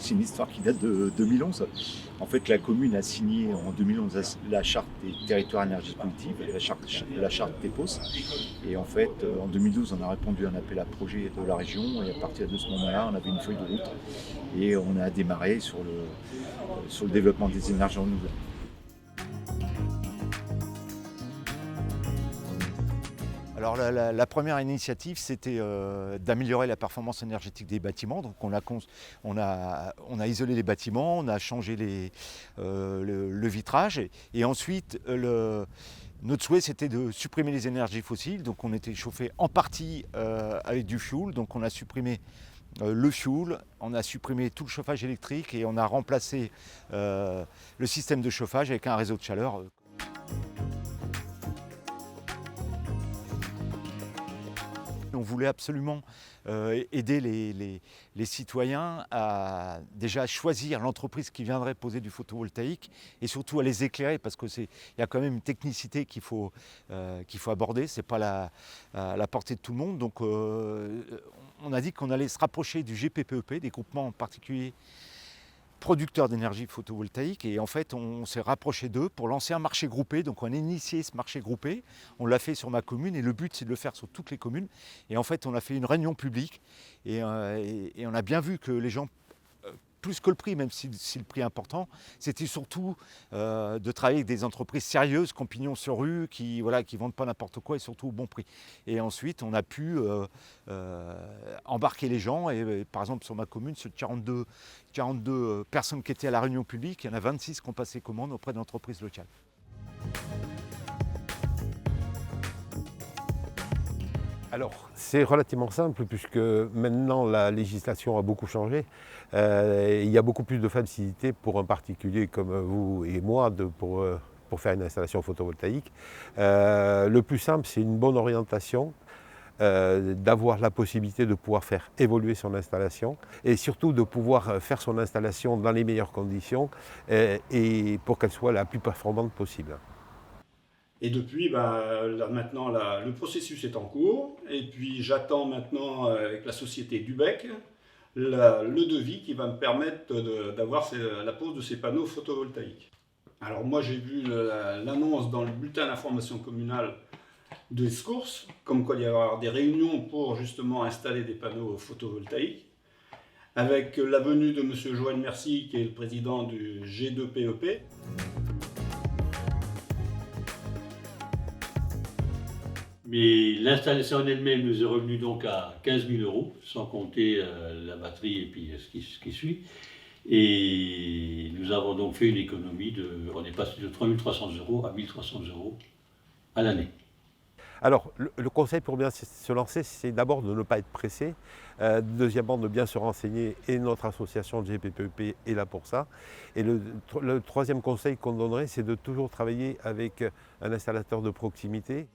c'est une histoire qui date de 2011. En fait, la commune a signé en 2011 la charte des territoires énergie positive, la charte TEPOS. Et en fait, en 2012, on a répondu à un appel à projet de la région. Et à partir de ce moment-là, on avait une feuille de route et on a démarré sur le développement des énergies renouvelables. Alors la première initiative, c'était d'améliorer la performance énergétique des bâtiments. Donc on a isolé les bâtiments, on a changé le vitrage et ensuite notre souhait c'était de supprimer les énergies fossiles. Donc on était chauffé en partie avec du fioul, donc on a supprimé le fioul, on a supprimé tout le chauffage électrique et on a remplacé le système de chauffage avec un réseau de chaleur. On voulait absolument aider les citoyens à déjà choisir l'entreprise qui viendrait poser du photovoltaïque et surtout à les éclairer parce qu'il y a quand même une technicité qu'il faut aborder, ce n'est pas la portée de tout le monde. Donc on a dit qu'on allait se rapprocher du GPPEP, des groupements particuliers producteurs d'énergie photovoltaïque et en fait on s'est rapproché d'eux pour lancer un marché groupé. Donc on a initié ce marché groupé, on l'a fait sur ma commune et le but c'est de le faire sur toutes les communes. Et en fait on a fait une réunion publique et on a bien vu que les gens, plus que le prix, même si le prix est important, c'était surtout de travailler avec des entreprises sérieuses, qui ont pignon sur rue, qui ne vendent pas n'importe quoi et surtout au bon prix. Et ensuite, on a pu embarquer les gens. Et par exemple, sur ma commune, sur 42 personnes qui étaient à la réunion publique, il y en a 26 qui ont passé commande auprès d'entreprises locales. Alors, c'est relativement simple puisque maintenant la législation a beaucoup changé. Il y a beaucoup plus de facilité pour un particulier comme vous et moi pour faire une installation photovoltaïque. Le plus simple, c'est une bonne orientation, d'avoir la possibilité de pouvoir faire évoluer son installation et surtout de pouvoir faire son installation dans les meilleures conditions et pour qu'elle soit la plus performante possible. Et depuis, là, maintenant, le processus est en cours. Et puis, j'attends maintenant, avec la société Dubec, le devis qui va me permettre d'avoir la pose de ces panneaux photovoltaïques. Alors, moi, j'ai vu l'annonce dans le bulletin d'information communale de Escourse, comme quoi il y avoir des réunions pour justement installer des panneaux photovoltaïques, avec la venue de M. Joël Mercy, qui est le président du G2PEP. Mais l'installation en elle-même nous est revenue donc à 15 000 €, sans compter la batterie et puis ce qui suit. Et nous avons donc fait une économie on est passé de 3 300 € à 1 300 € à l'année. Alors, le conseil pour bien se lancer, c'est d'abord de ne pas être pressé, deuxièmement de bien se renseigner, et notre association GPPEP est là pour ça. Et le troisième conseil qu'on donnerait, c'est de toujours travailler avec un installateur de proximité.